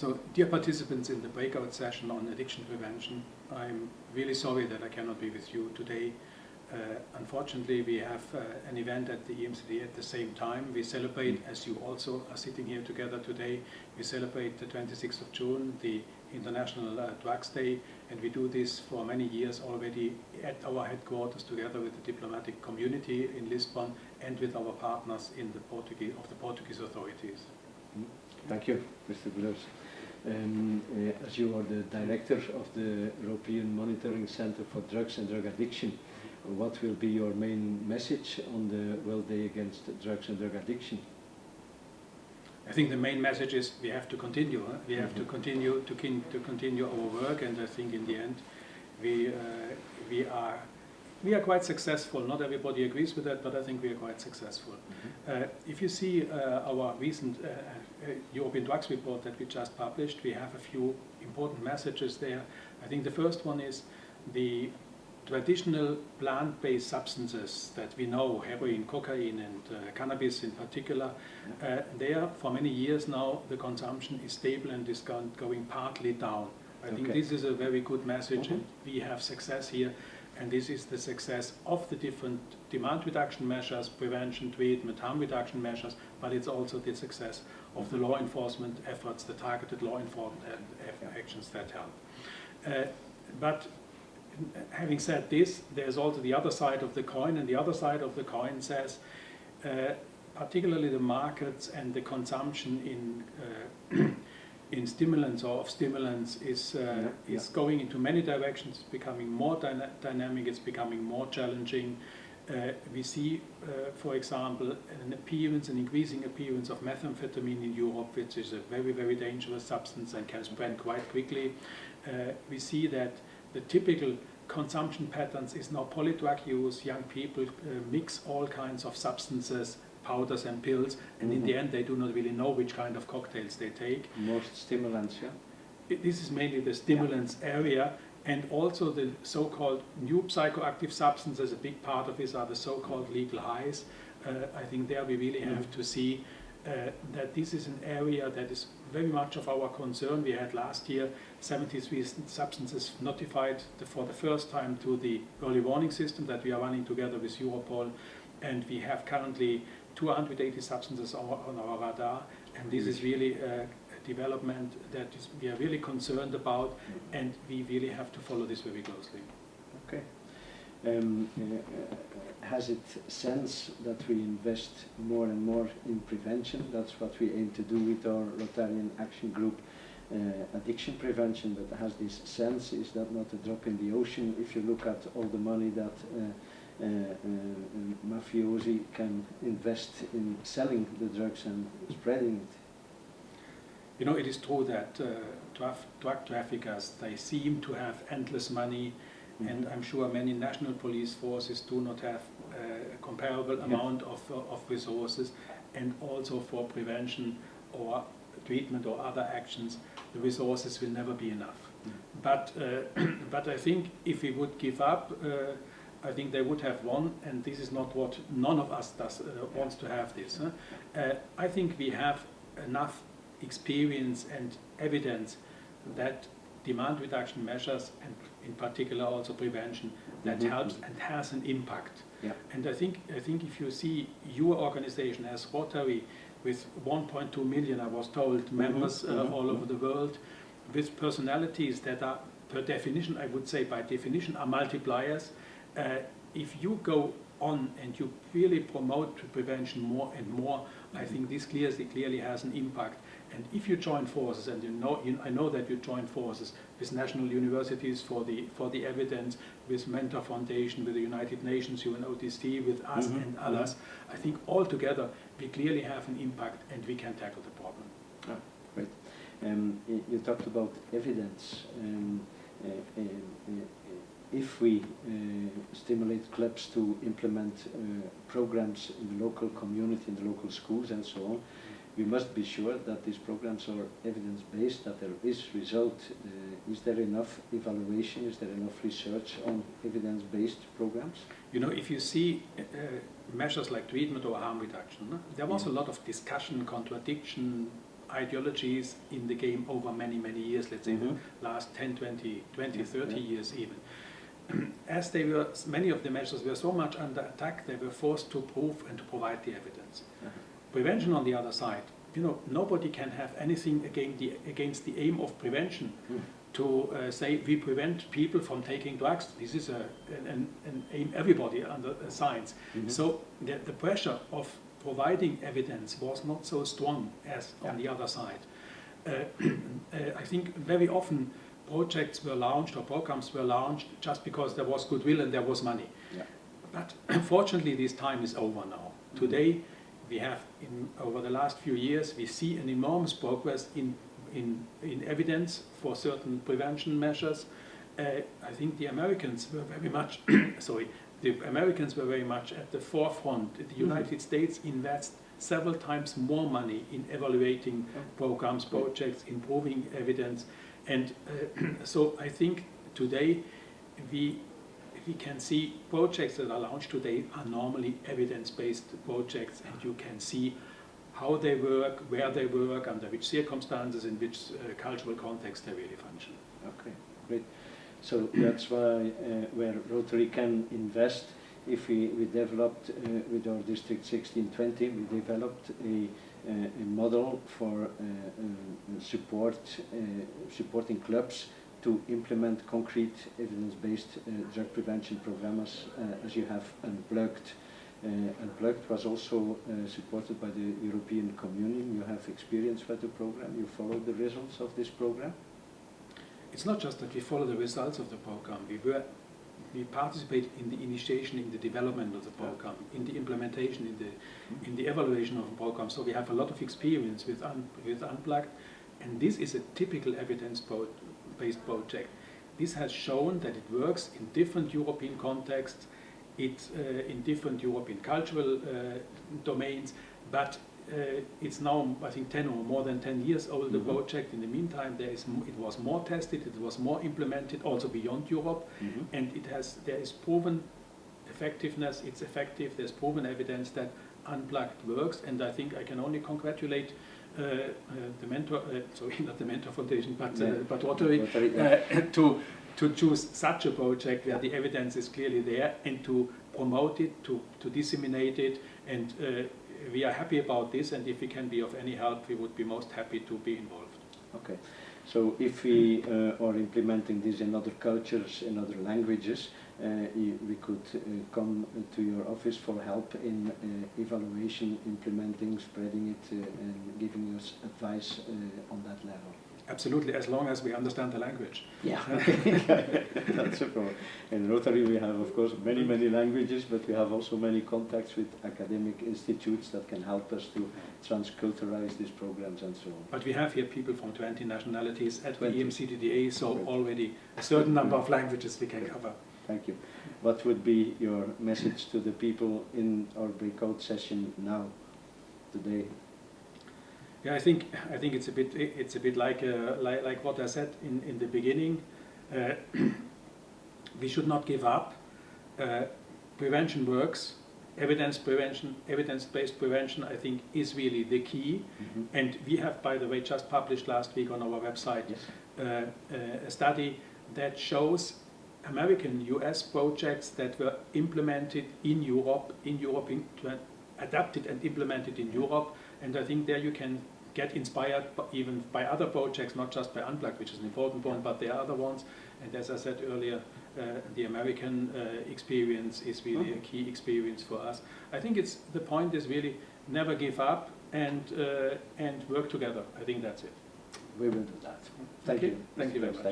So, dear participants in the breakout session on addiction prevention, I'm really sorry that I cannot be with you today. Unfortunately, we have an event at the EMCD at the same time. We celebrate, as you also are sitting here together today, we celebrate the 26th of June, the International Drugs Day, and we do this for many years already at our headquarters together with the diplomatic community in Lisbon and with our partners in the Portuguese authorities. Thank you, Mr. Blurs. As you are the director of the European Monitoring Center for Drugs and Drug Addiction, what will be your main message on the World Day Against Drugs and Drug Addiction? I think the main message is we have to continue. We have to continue our work, and I think in the end we are quite successful. Not everybody agrees with that, but I think we are quite successful. If you see our recent European Drugs Report that we just published, we have a few important messages there. I think the first one is the traditional plant-based substances that we know, heroin, cocaine and cannabis in particular, there for many years now the consumption is stable and is going partly down. I think this is a very good message, and we have success here, and this is the success of the different demand reduction measures, prevention, treatment, harm reduction measures, but it's also the success of the law enforcement efforts, the targeted law enforcement actions that help. But having said this, there's also the other side of the coin, and the other side of the coin says particularly the markets and the consumption in stimulants or of stimulants is going into many directions. It's becoming more dynamic, it's becoming more challenging. We see, for example, an increasing appearance of methamphetamine in Europe, which is a very, very dangerous substance and can spread quite quickly. We see that the typical consumption patterns is now polydrug use. Young people mix all kinds of substances, powders and pills, and in the end they do not really know which kind of cocktails they take. Most stimulants, yeah? This is mainly the stimulants area, and also the so-called new psychoactive substances. A big part of this are the so-called legal highs. I think there we really have to see that this is an area that is very much of our concern. We had last year 73 substances notified for the first time to the early warning system that we are running together with Europol, and we have currently 280 substances on our radar, and this is really a development that we are really concerned about, and we really have to follow this very closely. Okay. Has it sense that we invest more and more in prevention? That's what we aim to do with our Rotarian Action Group, addiction prevention, but has this sense? Is that not a drop in the ocean if you look at all the money that mafiosi can invest in selling the drugs and spreading it? You know, it is true that drug traffickers, they seem to have endless money, and I'm sure many national police forces do not have a comparable amount of resources, and also for prevention or treatment or other actions, the resources will never be enough. But I think if we would give up, I think they would have won, and this is not what none of us wants to have this. I think we have enough experience and evidence that demand reduction measures, and in particular also prevention, that helps and has an impact. And I think if you see your organization as Rotary with 1.2 million, I was told, members all over the world, with personalities that are per definition, I would say by definition, are multipliers. If you go on and you really promote prevention more and more, I think this clearly has an impact. And if you join forces, and I know that you join forces with national universities for the evidence, with Mentor Foundation, with the United Nations, UNODC, with us and others, I think all together we clearly have an impact and we can tackle the problem. Oh, great. You talked about evidence. If we stimulate clubs to implement programs in the local community, in the local schools and so on, we must be sure that these programs are evidence-based, that there is result. Is there enough evaluation, is there enough research on evidence-based programs? You know, if you see measures like treatment or harm reduction, there was a lot of discussion, contradiction, ideologies in the game over many, many years, let's say the last 10, 20, 30 years even. As they were, many of the measures were so much under attack, they were forced to prove and to provide the evidence. Prevention on the other side, nobody can have anything against the aim of prevention to say we prevent people from taking drugs. This is an aim everybody under science. So the pressure of providing evidence was not so strong as on the other side. I think very often projects were launched or programs were launched just because there was goodwill and there was money. But unfortunately this time is over now. Today we have, over the last few years, we see an enormous progress in evidence for certain prevention measures. I think the Americans were very much, the Americans were very much at the forefront. The United States invests several times more money in evaluating programs, projects, improving evidence. And so I think today we can see projects that are launched today are normally evidence-based projects, and you can see how they work, where they work, under which circumstances, in which cultural context they really function. Okay, great. So that's why where Rotary can invest. If we developed with our District 1620, we developed a model for supporting clubs to implement concrete evidence-based drug prevention programs, as you have Unplugged. Unplugged was also supported by the European Communion. You have experience with the program. You follow the results of this program? It's not just that we follow the results of the program. We participate in the initiation, in the development of the program, in the implementation, in the evaluation of the program. So we have a lot of experience with Unplugged, and this is a typical evidence-based project. This has shown that it works in different European contexts, in different European cultural domains, but it's now, I think, 10 or more than 10 years old, the project. In the meantime, it was more tested, it was more implemented, also beyond Europe, and there is proven effectiveness, it's effective, there's proven evidence that Unplugged works, and I think I can only congratulate the Mentor, not the Mentor Foundation, but Rotary, to choose such a project where the evidence is clearly there, and to promote it, to disseminate it, and we are happy about this, and if we can be of any help, we would be most happy to be involved. Okay, so if we are implementing this in other cultures, in other languages, we could come to your office for help in evaluation, implementing, spreading it, and giving us advice on that level. Absolutely, as long as we understand the language. Yeah, that's a problem. In Rotary we have, of course, many languages, but we have also many contacts with academic institutes that can help us to transculturalize these programs and so on. But we have here people from 20 nationalities at the EMCDDA, so already a certain number of languages we can cover. Thank you. What would be your message to the people in our breakout session now, today? Yeah, I think it's a bit like what I said in the beginning. We should not give up. Prevention works. Evidence-based prevention, I think, is really the key. And we have, by the way, just published last week on our website a study that shows American, US projects that were implemented in Europe, adapted and implemented in Europe. And I think there you can get inspired even by other projects, not just by Unplugged, which is an important one, but there are other ones. And as I said earlier, the American experience is really a key experience for us. I think the point is really never give up and work together. I think that's it. We will do that. Thank you. Thank you very much.